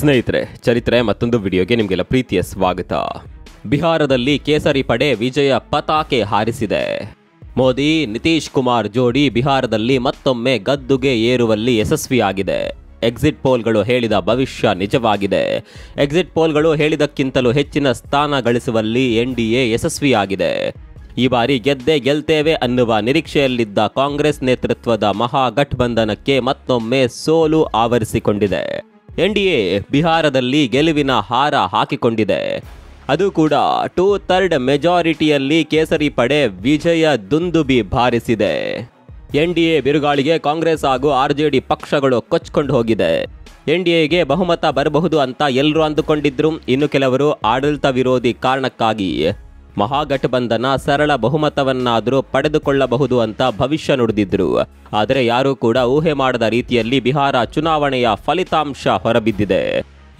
ಸ್ನೇಹಿತರೆ, ಚರಿತ್ರೆ ಮತ್ತೊಂದು ವಿಡಿಯೋಗೆ ನಿಮಗೆಲ್ಲ ಪ್ರೀತಿಯ ಸ್ವಾಗತ. ಬಿಹಾರದಲ್ಲಿ ಕೇಸರಿ ಪಡೆ ವಿಜಯ ಪತಾಕೆ ಹಾರಿಸಿದೆ. ಮೋದಿ ನಿತೀಶ್ ಕುಮಾರ್ ಜೋಡಿ ಬಿಹಾರದಲ್ಲಿ ಮತ್ತೊಮ್ಮೆ ಗದ್ದುಗೆ ಏರುವಲ್ಲಿ ಯಶಸ್ವಿಯಾಗಿದೆ. ಎಕ್ಸಿಟ್ ಪೋಲ್ಗಳು ಹೇಳಿದ ಭವಿಷ್ಯ ನಿಜವಾಗಿದೆ. ಎಕ್ಸಿಟ್ ಪೋಲ್ಗಳು ಹೇಳಿದಕ್ಕಿಂತಲೂ ಹೆಚ್ಚಿನ ಸ್ಥಾನ ಗಳಿಸುವಲ್ಲಿ ಎನ್ಡಿಎ ಯಶಸ್ವಿಯಾಗಿದೆ. ಈ ಬಾರಿ ಗೆದ್ದೇ ಗೆಲ್ತೇವೆ ಅನ್ನುವ ನಿರೀಕ್ಷೆಯಲ್ಲಿದ್ದ ಕಾಂಗ್ರೆಸ್ ನೇತೃತ್ವದ ಮಹಾಗಠಬಂಧನಕ್ಕೆ ಮತ್ತೊಮ್ಮೆ ಸೋಲು ಆವರಿಸಿಕೊಂಡಿದೆ. ಎನ್ಡಿಎ ಬಿಹಾರದಲ್ಲಿ ಗೆಲುವಿನ ಹಾರ ಹಾಕಿಕೊಂಡಿದೆ. ಅದು ಕೂಡ 2/3 ಮೆಜಾರಿಟಿಯಲ್ಲಿ ಕೇಸರಿ ಪಡೆ ವಿಜಯ ದುಂದುಬಿ ಬಾರಿಸಿದೆ. ಎನ್ಡಿಎ ಬಿರುಗಾಳಿಗೆ ಕಾಂಗ್ರೆಸ್ ಹಾಗೂ ಆರ್ಜೆಡಿ ಪಕ್ಷಗಳು ಕೊಚ್ಕೊಂಡು ಹೋಗಿದೆ. ಎನ್ಡಿಎಗೆ ಬಹುಮತ ಬರಬಹುದು ಅಂತ ಎಲ್ಲರೂ ಅಂದುಕೊಂಡಿದ್ರು. ಇನ್ನು ಕೆಲವರು ಆಡಳಿತ ವಿರೋಧಿ ಕಾರಣಕ್ಕಾಗಿ ಮಹಾಗಠಬಂಧನ ಸರಳ ಬಹುಮತವನ್ನಾದರೂ ಪಡೆದುಕೊಳ್ಳಬಹುದು ಅಂತ ಭವಿಷ್ಯ ನುಡಿದಿದ್ರು. ಆದರೆ ಯಾರೂ ಕೂಡ ಊಹೆ ಮಾಡದ ರೀತಿಯಲ್ಲಿ ಬಿಹಾರ ಚುನಾವಣೆಯ ಫಲಿತಾಂಶ ಹೊರಬಿದ್ದಿದೆ.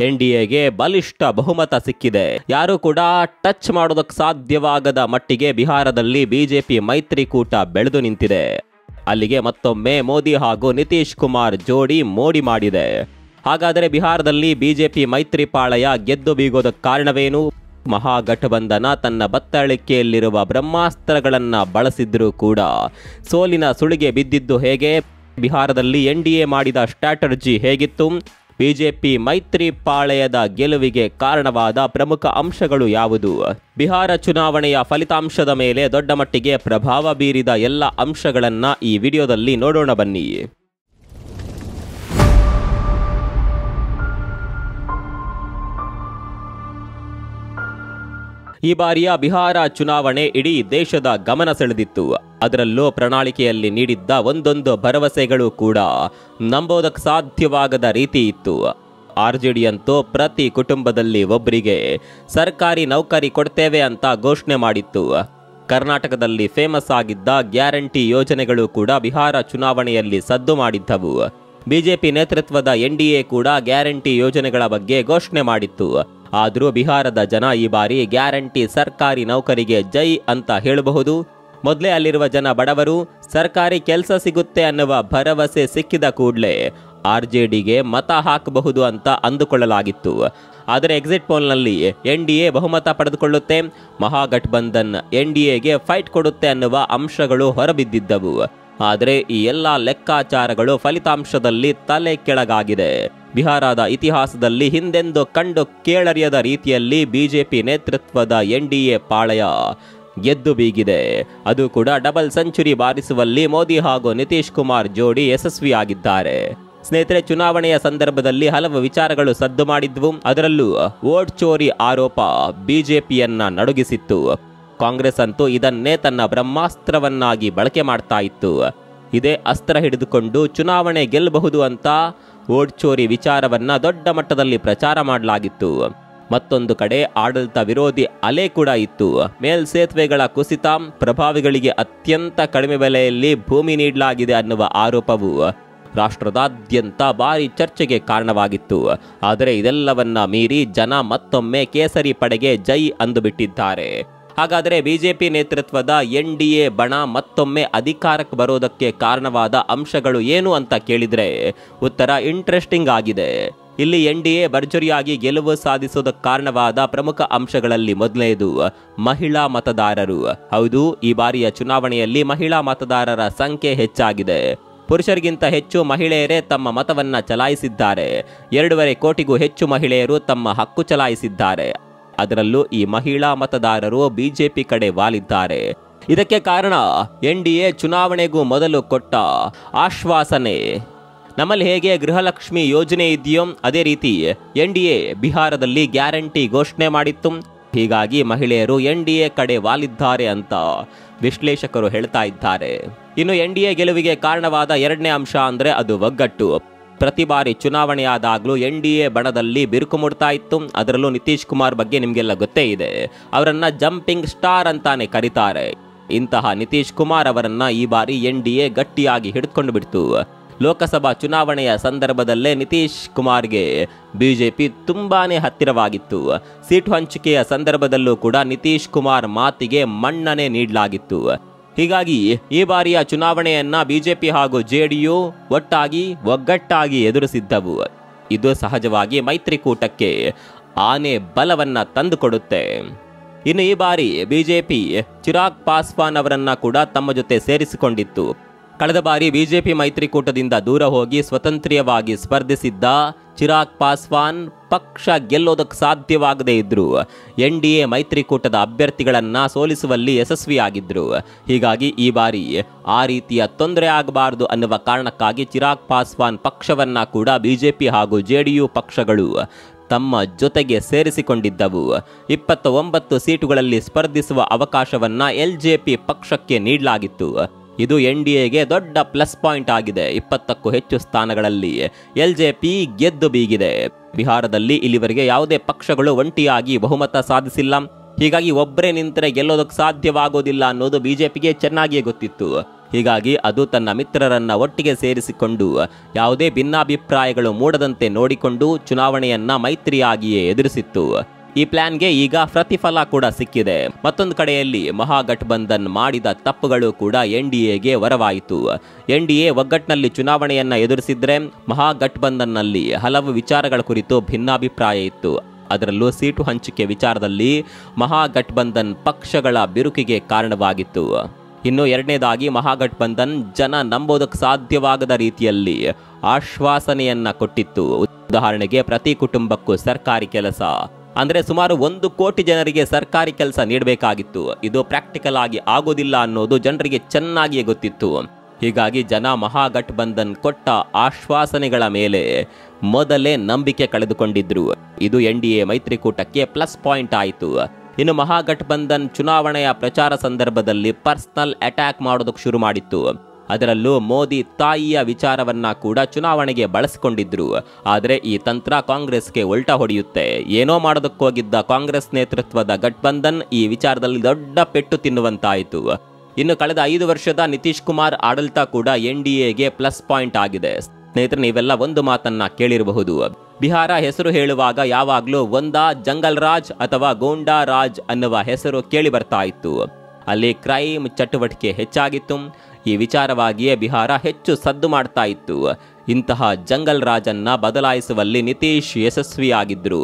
ಎನ್ಡಿಎಗೆ ಬಲಿಷ್ಠ ಬಹುಮತ ಸಿಕ್ಕಿದೆ. ಯಾರೂ ಕೂಡ ಟಚ್ ಮಾಡೋದಕ್ಕೆ ಸಾಧ್ಯವಾಗದ ಮಟ್ಟಿಗೆ ಬಿಹಾರದಲ್ಲಿ ಬಿಜೆಪಿ ಮೈತ್ರಿಕೂಟ ಬೆಳೆದು ನಿಂತಿದೆ. ಅಲ್ಲಿಗೆ ಮತ್ತೊಮ್ಮೆ ಮೋದಿ ಹಾಗೂ ನಿತೀಶ್ ಕುಮಾರ್ ಜೋಡಿ ಮೋಡಿ ಮಾಡಿದೆ. ಹಾಗಾದರೆ ಬಿಹಾರದಲ್ಲಿ ಬಿಜೆಪಿ ಮೈತ್ರಿ ಪಾಳಯ ಗೆದ್ದು ಬೀಗೋದಕ್ಕೆ ಕಾರಣವೇನು? ಮಹಾಗಠಬಂಧನ ತನ್ನ ಬತ್ತಳಿಕೆಯಲ್ಲಿರುವ ಬ್ರಹ್ಮಾಸ್ತ್ರಗಳನ್ನು ಬಳಸಿದ್ರೂ ಕೂಡ ಸೋಲಿನ ಸುಳಿಗೆ ಬಿದ್ದಿದ್ದು ಹೇಗೆ? ಬಿಹಾರದಲ್ಲಿ ಎನ್ಡಿಎ ಮಾಡಿದ ಸ್ಟ್ರಾಟಜಿ ಹೇಗಿತ್ತು? ಬಿಜೆಪಿ ಮೈತ್ರಿ ಪಾಳೆಯದ ಗೆಲುವಿಗೆ ಕಾರಣವಾದ ಪ್ರಮುಖ ಅಂಶಗಳು ಯಾವುದು? ಬಿಹಾರ ಚುನಾವಣೆಯ ಫಲಿತಾಂಶದ ಮೇಲೆ ದೊಡ್ಡ ಮಟ್ಟಿಗೆ ಪ್ರಭಾವ ಬೀರಿದ ಎಲ್ಲ ಅಂಶಗಳನ್ನು ಈ ವಿಡಿಯೋದಲ್ಲಿ ನೋಡೋಣ ಬನ್ನಿ. ಈ ಬಾರಿಯ ಬಿಹಾರ ಚುನಾವಣೆ ಇಡೀ ದೇಶದ ಗಮನ ಸೆಳೆದಿತ್ತು. ಅದರಲ್ಲೂ ಪ್ರಣಾಳಿಕೆಯಲ್ಲಿ ನೀಡಿದ್ದ ಒಂದೊಂದು ಭರವಸೆಗಳು ಕೂಡ ನಂಬೋದಕ್ಕೆ ಸಾಧ್ಯವಾಗದ ರೀತಿ ಇತ್ತು. ಆರ್ಜೆಡಿ ಅಂತೂ ಪ್ರತಿ ಕುಟುಂಬದಲ್ಲಿ ಒಬ್ಬರಿಗೆ ಸರ್ಕಾರಿ ನೌಕರಿ ಕೊಡ್ತೇವೆ ಅಂತ ಘೋಷಣೆ ಮಾಡಿತ್ತು. ಕರ್ನಾಟಕದಲ್ಲಿ ಫೇಮಸ್ ಆಗಿದ್ದ ಗ್ಯಾರಂಟಿ ಯೋಜನೆಗಳು ಕೂಡ ಬಿಹಾರ ಚುನಾವಣೆಯಲ್ಲಿ ಸದ್ದು ಮಾಡಿದ್ದವು. ಬಿಜೆಪಿ ನೇತೃತ್ವದ ಎನ್ಡಿಎ ಕೂಡ ಗ್ಯಾರಂಟಿ ಯೋಜನೆಗಳ ಬಗ್ಗೆ ಘೋಷಣೆ ಮಾಡಿತ್ತು. ಆದರೂ ಬಿಹಾರದ ಜನ ಈ ಬಾರಿ ಗ್ಯಾರಂಟಿ ಸರ್ಕಾರಿ ನೌಕರಿಗೆ ಜೈ ಅಂತ ಹೇಳಬಹುದು. ಮೊದಲೇ ಅಲ್ಲಿರುವ ಜನ ಬಡವರು, ಸರ್ಕಾರಿ ಕೆಲಸ ಸಿಗುತ್ತೆ ಅನ್ನುವ ಭರವಸೆ ಸಿಕ್ಕಿದ ಕೂಡಲೇ ಆರ್ಜೆಡಿಗೆ ಮತ ಹಾಕಬಹುದು ಅಂತ ಅಂದುಕೊಳ್ಳಲಾಗಿತ್ತು. ಆದರೆ ಎಕ್ಸಿಟ್ ಪೋಲ್ನಲ್ಲಿ ಎನ್ಡಿಎ ಬಹುಮತ ಪಡೆದುಕೊಳ್ಳುತ್ತೆ, ಮಹಾಗಠಬಂಧನ್ ಎನ್ಡಿಎಗೆ ಫೈಟ್ ಕೊಡುತ್ತೆ ಅನ್ನುವ ಅಂಶಗಳು ಹೊರಬಿದ್ದಿದ್ದವು. ಆದರೆ ಈ ಎಲ್ಲ ಲೆಕ್ಕಾಚಾರಗಳು ಫಲಿತಾಂಶದಲ್ಲಿ ತಲೆ ಕೆಳಗಾಗಿದೆ. ಬಿಹಾರದ ಇತಿಹಾಸದಲ್ಲಿ ಹಿಂದೆಂದು ಕಂಡು ಕೇಳರಿಯದ ರೀತಿಯಲ್ಲಿ ಬಿಜೆಪಿ ನೇತೃತ್ವದ ಎನ್ಡಿಎ ಪಾಳಯ ಗೆದ್ದು ಬೀಗಿದೆ. ಅದು ಕೂಡ ಡಬಲ್ ಸೆಂಚುರಿ ಬಾರಿಸುವಲ್ಲಿ ಮೋದಿ ಹಾಗೂ ನಿತೀಶ್ ಕುಮಾರ್ ಜೋಡಿ ಯಶಸ್ವಿಯಾಗಿದ್ದಾರೆ. ಸ್ನೇಹಿತರೆ, ಚುನಾವಣೆಯ ಸಂದರ್ಭದಲ್ಲಿ ಹಲವು ವಿಚಾರಗಳು ಸದ್ದು ಮಾಡಿದ್ವು. ಅದರಲ್ಲೂ ವೋಟ್ ಚೋರಿ ಆರೋಪ ಬಿಜೆಪಿಯನ್ನ ನಡುಗಿಸಿತ್ತು. ಕಾಂಗ್ರೆಸ್ ಅಂತೂ ಇದನ್ನೇ ತನ್ನ ಬ್ರಹ್ಮಾಸ್ತ್ರವನ್ನಾಗಿ ಬಳಕೆ ಮಾಡ್ತಾ ಇತ್ತು. ಇದೇ ಅಸ್ತ್ರ ಹಿಡಿದುಕೊಂಡು ಚುನಾವಣೆ ಗೆಲ್ಲಬಹುದು ಅಂತ ವೋಟ್ ಚೋರಿ ವಿಚಾರವನ್ನ ದೊಡ್ಡ ಮಟ್ಟದಲ್ಲಿ ಪ್ರಚಾರ ಮಾಡಲಾಗಿತ್ತು. ಮತ್ತೊಂದು ಕಡೆ ಆಡಳಿತ ವಿರೋಧಿ ಅಲೆ ಕೂಡ ಇತ್ತು. ಮೇಲ್ಸೇತುವೆಗಳ ಕುಸಿತ, ಪ್ರಭಾವಿಗಳಿಗೆ ಅತ್ಯಂತ ಕಡಿಮೆ ಬೆಲೆಯಲ್ಲಿ ಭೂಮಿ ನೀಡಲಾಗಿದೆ ಅನ್ನುವ ಆರೋಪವು ರಾಷ್ಟ್ರದಾದ್ಯಂತ ಭಾರಿ ಚರ್ಚೆಗೆ ಕಾರಣವಾಗಿತ್ತು. ಆದರೆ ಇದೆಲ್ಲವನ್ನ ಮೀರಿ ಜನ ಮತ್ತೊಮ್ಮೆ ಕೇಸರಿ ಪಡೆಗೆ ಜೈ ಅಂದುಬಿಟ್ಟಿದ್ದಾರೆ. ಹಾಗಾದರೆ ಬಿಜೆಪಿ ನೇತೃತ್ವದ ಎನ್ಡಿಎ ಬಣ ಮತ್ತೊಮ್ಮೆ ಅಧಿಕಾರಕ್ಕೆ ಬರೋದಕ್ಕೆ ಕಾರಣವಾದ ಅಂಶಗಳು ಏನು ಅಂತ ಕೇಳಿದರೆ ಉತ್ತರ ಇಂಟ್ರೆಸ್ಟಿಂಗ್ ಆಗಿದೆ. ಇಲ್ಲಿ ಎನ್ಡಿಎ ಭರ್ಜರಿಯಾಗಿ ಗೆಲುವು ಸಾಧಿಸೋದಕ್ಕೆ ಕಾರಣವಾದ ಪ್ರಮುಖ ಅಂಶಗಳಲ್ಲಿ ಮೊದಲನೇದು ಮಹಿಳಾ ಮತದಾರರು. ಹೌದು, ಈ ಬಾರಿಯ ಚುನಾವಣೆಯಲ್ಲಿ ಮಹಿಳಾ ಮತದಾರರ ಸಂಖ್ಯೆ ಹೆಚ್ಚಾಗಿದೆ. ಪುರುಷರಿಗಿಂತ ಹೆಚ್ಚು ಮಹಿಳೆಯರೇ ತಮ್ಮ ಮತವನ್ನ ಚಲಾಯಿಸಿದ್ದಾರೆ. 2.5 ಕೋಟಿಗೂ ಹೆಚ್ಚು ಮಹಿಳೆಯರು ತಮ್ಮ ಹಕ್ಕು ಚಲಾಯಿಸಿದ್ದಾರೆ. ಅದರಲ್ಲೂ ಈ ಮಹಿಳಾ ಮತದಾರರು ಬಿಜೆಪಿ ಕಡೆ ವಾಲಿದ್ದಾರೆ. ಇದಕ್ಕೆ ಕಾರಣ ಎನ್ಡಿಎ ಚುನಾವಣೆಗೂ ಮೊದಲು ಕೊಟ್ಟ ಆಶ್ವಾಸನೆ. ನಮ್ಮಲ್ಲಿ ಹೇಗೆ ಗೃಹಲಕ್ಷ್ಮಿ ಯೋಜನೆ ಇದೆಯೋ ಅದೇ ರೀತಿ ಎನ್ಡಿಎ ಬಿಹಾರದಲ್ಲಿ ಗ್ಯಾರಂಟಿ ಘೋಷಣೆ ಮಾಡಿತ್ತು. ಹೀಗಾಗಿ ಮಹಿಳೆಯರು ಎನ್ಡಿಎ ಕಡೆ ವಾಲಿದ್ದಾರೆ ಅಂತ ವಿಶ್ಲೇಷಕರು ಹೇಳ್ತಾ ಇದ್ದಾರೆ. ಇನ್ನು ಎನ್ಡಿಎ ಗೆಲುವಿಗೆ ಕಾರಣವಾದ ಎರಡನೇ ಅಂಶ ಅಂದ್ರೆ ಅದು ಒಗ್ಗಟ್ಟು. ಪ್ರತಿ ಬಾರಿ ಚುನಾವಣೆಯಾದಾಗಲೂ ಎನ್ಡಿಎ ಬಣದಲ್ಲಿ ಬಿರುಕು ಮೂಡ್ತಾ ಇತ್ತು. ಅದರಲ್ಲೂ ನಿತೀಶ್ ಕುಮಾರ್ ಬಗ್ಗೆ ನಿಮಗೆಲ್ಲ ಗೊತ್ತೇ ಇದೆ. ಅವರನ್ನ ಜಂಪಿಂಗ್ ಸ್ಟಾರ್ ಅಂತಾನೆ ಕರೀತಾರೆ. ಇಂತಹ ನಿತೀಶ್ ಕುಮಾರ್ ಅವರನ್ನ ಈ ಬಾರಿ ಎನ್ಡಿಎ ಗಟ್ಟಿಯಾಗಿ ಹಿಡಿದುಕೊಂಡು ಬಿಡ್ತು. ಲೋಕಸಭಾ ಚುನಾವಣೆಯ ಸಂದರ್ಭದಲ್ಲೇ ನಿತೀಶ್ ಕುಮಾರ್ಗೆ ಬಿಜೆಪಿ ತುಂಬಾನೇ ಹತ್ತಿರವಾಗಿತ್ತು. ಸೀಟು ಹಂಚಿಕೆಯ ಸಂದರ್ಭದಲ್ಲೂ ಕೂಡ ನಿತೀಶ್ ಕುಮಾರ್ ಮಾತಿಗೆ ಮನ್ನಣೆ ನೀಡಲಾಗಿತ್ತು. ಹೀಗಾಗಿ ಈ ಬಾರಿಯ ಚುನಾವಣೆಯನ್ನ ಬಿಜೆಪಿ ಹಾಗೂ ಜೆಡಿಯು ಒಗ್ಗಟ್ಟಾಗಿ ಎದುರಿಸಿದ್ದವು. ಇದು ಸಹಜವಾಗಿ ಮೈತ್ರಿಕೂಟಕ್ಕೆ ಆನೆ ಬಲವನ್ನ ತಂದುಕೊಡುತ್ತೆ. ಇನ್ನು ಈ ಬಾರಿ ಬಿಜೆಪಿ ಚಿರಾಗ್ ಪಾಸ್ವಾನ್ ಅವರನ್ನ ಕೂಡ ತಮ್ಮ ಜೊತೆ ಸೇರಿಸಿಕೊಂಡಿತ್ತು. ಕಳೆದ ಬಾರಿ ಬಿಜೆಪಿ ಮೈತ್ರಿಕೂಟದಿಂದ ದೂರ ಹೋಗಿ ಸ್ವತಂತ್ರ್ಯವಾಗಿ ಸ್ಪರ್ಧಿಸಿದ್ದ ಚಿರಾಗ್ ಪಾಸ್ವಾನ್ ಪಕ್ಷ ಗೆಲ್ಲೋದಕ್ಕೆ ಸಾಧ್ಯವಾಗದೇ ಇದ್ರು NDA ಮೈತ್ರಿಕೂಟದ ಅಭ್ಯರ್ಥಿಗಳನ್ನ ಸೋಲಿಸುವಲ್ಲಿ ಯಶಸ್ವಿಯಾಗಿದ್ರು. ಹೀಗಾಗಿ ಈ ಬಾರಿ ಆ ರೀತಿಯ ತೊಂದರೆ ಆಗಬಾರದು ಅನ್ನುವ ಕಾರಣಕ್ಕಾಗಿ ಚಿರಾಗ್ ಪಾಸ್ವಾನ್ ಪಕ್ಷವನ್ನ ಕೂಡ ಬಿಜೆಪಿ ಹಾಗೂ JDU ಪಕ್ಷಗಳು ತಮ್ಮ ಜೊತೆಗೆ ಸೇರಿಸಿಕೊಂಡಿದ್ದವು. 29 ಸೀಟುಗಳಲ್ಲಿ ಸ್ಪರ್ಧಿಸುವ ಅವಕಾಶವನ್ನ LJP ಪಕ್ಷಕ್ಕೆ ನೀಡಲಾಗಿತ್ತು. ಇದು NDAಗೆ ದೊಡ್ಡ ಪ್ಲಸ್ ಪಾಯಿಂಟ್ ಆಗಿದೆ. 20ಕ್ಕೂ ಹೆಚ್ಚು ಸ್ಥಾನಗಳಲ್ಲಿ LJP ಗೆದ್ದು ಬೀಗಿದೆ. ಬಿಹಾರದಲ್ಲಿ ಇಲ್ಲಿವರೆಗೆ ಯಾವುದೇ ಪಕ್ಷಗಳು ಒಂಟಿಯಾಗಿ ಬಹುಮತ ಸಾಧಿಸಿಲ್ಲ. ಹೀಗಾಗಿ ಒಬ್ಬರೇ ನಿಂತರೆ ಗೆಲ್ಲೋದಕ್ಕೆ ಸಾಧ್ಯವಾಗೋದಿಲ್ಲ ಅನ್ನೋದು ಬಿಜೆಪಿಗೆ ಚೆನ್ನಾಗಿಯೇ ಗೊತ್ತಿತ್ತು. ಹೀಗಾಗಿ ಅದು ತನ್ನ ಮಿತ್ರರನ್ನ ಒಟ್ಟಿಗೆ ಸೇರಿಸಿಕೊಂಡು ಯಾವುದೇ ಭಿನ್ನಾಭಿಪ್ರಾಯಗಳು ಮೂಡದಂತೆ ನೋಡಿಕೊಂಡು ಚುನಾವಣೆಯನ್ನ ಮೈತ್ರಿಯಾಗಿಯೇ ಎದುರಿಸಿತ್ತು. ಈ ಪ್ಲಾನ್ಗೆ ಈಗ ಪ್ರತಿಫಲ ಕೂಡ ಸಿಕ್ಕಿದೆ. ಮತ್ತೊಂದು ಕಡೆಯಲ್ಲಿ ಮಹಾಗಠಬಂಧನ್ ಮಾಡಿದ ತಪ್ಪುಗಳು ಕೂಡ NDAಗೆ ವರವಾಯಿತು. NDA ಒಗ್ಗಟ್ಟಿನಲ್ಲಿ ಚುನಾವಣೆಯನ್ನ ಎದುರಿಸಿದ್ರೆ ಮಹಾಗಠಬಂಧನ್ನಲ್ಲಿ ಹಲವು ವಿಚಾರಗಳ ಕುರಿತು ಭಿನ್ನಾಭಿಪ್ರಾಯ ಇತ್ತು. ಅದರಲ್ಲೂ ಸೀಟು ಹಂಚಿಕೆ ವಿಚಾರದಲ್ಲಿ ಮಹಾಗಠಬಂಧನ್ ಪಕ್ಷಗಳ ಬಿರುಕಿಗೆ ಕಾರಣವಾಗಿತ್ತು. ಇನ್ನು ಎರಡನೇದಾಗಿ ಮಹಾಗಠಬಂಧನ್ ಜನ ನಂಬೋದಕ್ಕೆ ಸಾಧ್ಯವಾಗದ ರೀತಿಯಲ್ಲಿ ಆಶ್ವಾಸನೆಯನ್ನ ಕೊಟ್ಟಿತ್ತು. ಉದಾಹರಣೆಗೆ ಪ್ರತಿ ಕುಟುಂಬಕ್ಕೂ ಸರ್ಕಾರಿ ಕೆಲಸ, ಅಂದ್ರೆ ಸುಮಾರು 1 ಕೋಟಿ ಜನರಿಗೆ ಸರ್ಕಾರಿ ಕೆಲಸ ನೀಡಬೇಕಾಗಿತ್ತು. ಇದು ಪ್ರಾಕ್ಟಿಕಲ್ ಆಗಿ ಆಗೋದಿಲ್ಲ ಅನ್ನೋದು ಜನರಿಗೆ ಚೆನ್ನಾಗಿಯೇ ಗೊತ್ತಿತ್ತು. ಹೀಗಾಗಿ ಜನ ಮಹಾಗಠಬಂಧನ್ ಕೊಟ್ಟ ಆಶ್ವಾಸನೆಗಳ ಮೇಲೆ ಮೊದಲೇ ನಂಬಿಕೆ ಕಳೆದುಕೊಂಡಿದ್ರು. ಇದು NDA ಮೈತ್ರಿಕೂಟಕ್ಕೆ ಪ್ಲಸ್ ಪಾಯಿಂಟ್ ಆಯಿತು. ಇನ್ನು ಮಹಾಗಠಬಂಧನ್ ಚುನಾವಣೆಯ ಪ್ರಚಾರ ಸಂದರ್ಭದಲ್ಲಿ ಪರ್ಸನಲ್ ಅಟ್ಯಾಕ್ ಮಾಡೋದಕ್ಕೆ ಶುರು ಮಾಡಿತ್ತು. ಅದರಲ್ಲೂ ಮೋದಿ ತಾಯಿಯ ವಿಚಾರವನ್ನ ಕೂಡ ಚುನಾವಣೆಗೆ ಬಳಸಿಕೊಂಡಿದ್ರು. ಆದರೆ ಈ ತಂತ್ರ ಕಾಂಗ್ರೆಸ್ಗೆ ಉಲ್ಟಾ ಹೊಡೆಯುತ್ತೆ. ಏನೋ ಮಾಡೋದಕ್ಕೋಗಿದ್ದ ಕಾಂಗ್ರೆಸ್ ನೇತೃತ್ವದ ಗಠಬಂಧನ್ ಈ ವಿಚಾರದಲ್ಲಿ ದೊಡ್ಡ ಪೆಟ್ಟು ತಿನ್ನುವಂತಾಯಿತು. ಇನ್ನು ಕಳೆದ 5 ವರ್ಷದ ನಿತೀಶ್ ಕುಮಾರ್ ಆಡಳಿತ ಕೂಡ NDAಗೆ ಪ್ಲಸ್ ಪಾಯಿಂಟ್ ಆಗಿದೆ. ಸ್ನೇಹಿತರೆ, ನೀವೆಲ್ಲ ಒಂದು ಮಾತನ್ನ ಕೇಳಿರಬಹುದು. ಬಿಹಾರ ಹೆಸರು ಹೇಳುವಾಗ ಯಾವಾಗಲೂ ಒಂದಾ ಜಂಗಲ್ ರಾಜ್ ಅಥವಾ ಗೂಂಡಾ ರಾಜ್ ಅನ್ನುವ ಹೆಸರು ಕೇಳಿ ಬರ್ತಾ ಇತ್ತು. ಅಲ್ಲಿ ಕ್ರೈಮ್ ಚಟುವಟಿಕೆ ಹೆಚ್ಚಾಗಿತ್ತು. ಈ ವಿಚಾರವಾಗಿಯೇ ಬಿಹಾರ ಹೆಚ್ಚು ಸದ್ದು ಮಾಡ್ತಾ ಇತ್ತು. ಇಂತಹ ಜಂಗಲ್ ರಾಜನ್ನ ಬದಲಾಯಿಸುವಲ್ಲಿ ನಿತೀಶ್ ಯಶಸ್ವಿಯಾಗಿದ್ರು.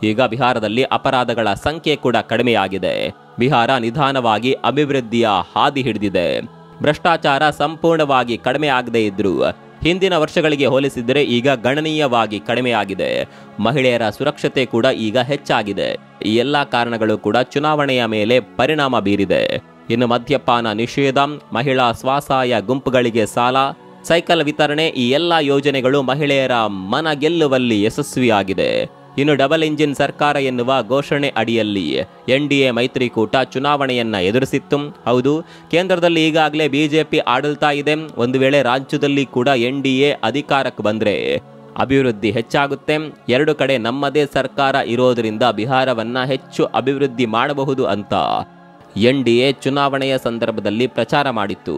ಈಗ ಬಿಹಾರದಲ್ಲಿ ಅಪರಾಧಗಳ ಸಂಖ್ಯೆ ಕೂಡ ಕಡಿಮೆಯಾಗಿದೆ. ಬಿಹಾರ ನಿಧಾನವಾಗಿ ಅಭಿವೃದ್ಧಿಯ ಹಾದಿ ಹಿಡಿದಿದೆ. ಭ್ರಷ್ಟಾಚಾರ ಸಂಪೂರ್ಣವಾಗಿ ಕಡಿಮೆ ಆಗದೇ ಇದ್ರು ಹಿಂದಿನ ವರ್ಷಗಳಿಗೆ ಹೋಲಿಸಿದರೆ ಈಗ ಗಣನೀಯವಾಗಿ ಕಡಿಮೆಯಾಗಿದೆ. ಮಹಿಳೆಯರ ಸುರಕ್ಷತೆ ಕೂಡ ಈಗ ಹೆಚ್ಚಾಗಿದೆ. ಈ ಎಲ್ಲ ಕಾರಣಗಳು ಕೂಡ ಚುನಾವಣೆಯ ಮೇಲೆ ಪರಿಣಾಮ ಬೀರಿದೆ. ಇನ್ನು ಮದ್ಯಪಾನ ನಿಷೇಧ, ಮಹಿಳಾ ಸ್ವಸಹಾಯ ಗುಂಪುಗಳಿಗೆ ಸಾಲ, ಸೈಕಲ್ ವಿತರಣೆ, ಈ ಎಲ್ಲ ಯೋಜನೆಗಳು ಮಹಿಳೆಯರ ಮನ ಗೆಲ್ಲುವಲ್ಲಿ ಯಶಸ್ವಿಯಾಗಿದೆ. ಇನ್ನು ಡಬಲ್ ಇಂಜಿನ್ ಸರ್ಕಾರ ಎನ್ನುವ ಘೋಷಣೆ ಅಡಿಯಲ್ಲಿ NDA ಮೈತ್ರಿಕೂಟ ಚುನಾವಣೆಯನ್ನ ಎದುರಿಸಿತ್ತು. ಹೌದು, ಕೇಂದ್ರದಲ್ಲಿ ಈಗಾಗಲೇ ಬಿಜೆಪಿ ಆಡಳಿತ ಇದೆ. ಒಂದು ವೇಳೆ ರಾಜ್ಯದಲ್ಲಿ ಕೂಡ NDA ಅಧಿಕಾರಕ್ಕೆ ಬಂದ್ರೆ ಅಭಿವೃದ್ಧಿ ಹೆಚ್ಚಾಗುತ್ತೆ. 2 ಕಡೆ ನಮ್ಮದೇ ಸರ್ಕಾರ ಇರೋದ್ರಿಂದ ಬಿಹಾರವನ್ನ ಹೆಚ್ಚು ಅಭಿವೃದ್ಧಿ ಮಾಡಬಹುದು ಅಂತ NDA ಚುನಾವಣೆಯ ಸಂದರ್ಭದಲ್ಲಿ ಪ್ರಚಾರ ಮಾಡಿತ್ತು.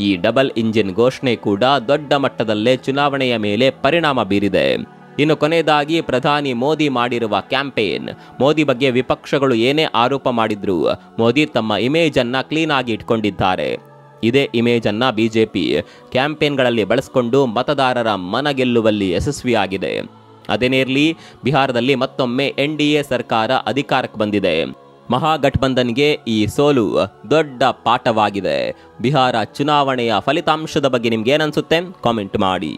ಈ ಡಬಲ್ ಇಂಜಿನ್ ಘೋಷಣೆ ಕೂಡ ದೊಡ್ಡ ಮಟ್ಟದಲ್ಲೇ ಚುನಾವಣೆಯ ಮೇಲೆ ಪರಿಣಾಮ ಬೀರಿದೆ. ಇನ್ನು ಕೊನೆಯದಾಗಿ ಪ್ರಧಾನಿ ಮೋದಿ ಮಾಡಿರುವ ಕ್ಯಾಂಪೇನ್. ಮೋದಿ ಬಗ್ಗೆ ವಿಪಕ್ಷಗಳು ಏನೇ ಆರೋಪ ಮಾಡಿದ್ರು ಮೋದಿ ತಮ್ಮ ಇಮೇಜ್ ಅನ್ನ ಕ್ಲೀನ್ ಆಗಿ ಇಟ್ಕೊಂಡಿದ್ದಾರೆ. ಇದೇ ಇಮೇಜ್ ಅನ್ನ ಬಿಜೆಪಿ ಕ್ಯಾಂಪೇನ್ಗಳಲ್ಲಿ ಬಳಸಿಕೊಂಡು ಮತದಾರರ ಮನ ಗೆಲ್ಲುವಲ್ಲಿ ಯಶಸ್ವಿಯಾಗಿದೆ. ಅದೇನೇ ಇರಲಿ, ಬಿಹಾರದಲ್ಲಿ ಮತ್ತೊಮ್ಮೆ NDA ಸರ್ಕಾರ ಅಧಿಕಾರಕ್ಕೆ ಬಂದಿದೆ. ಮಹಾಗಠಬಂಧನ್ಗೆ ಈ ಸೋಲು ದೊಡ್ಡ ಪಾಠವಾಗಿದೆ. ಬಿಹಾರ ಚುನಾವಣೆಯ ಫಲಿತಾಂಶದ ಬಗ್ಗೆ ನಿಮ್ಗೆ ಏನನ್ಸುತ್ತೆ ಕಾಮೆಂಟ್ ಮಾಡಿ.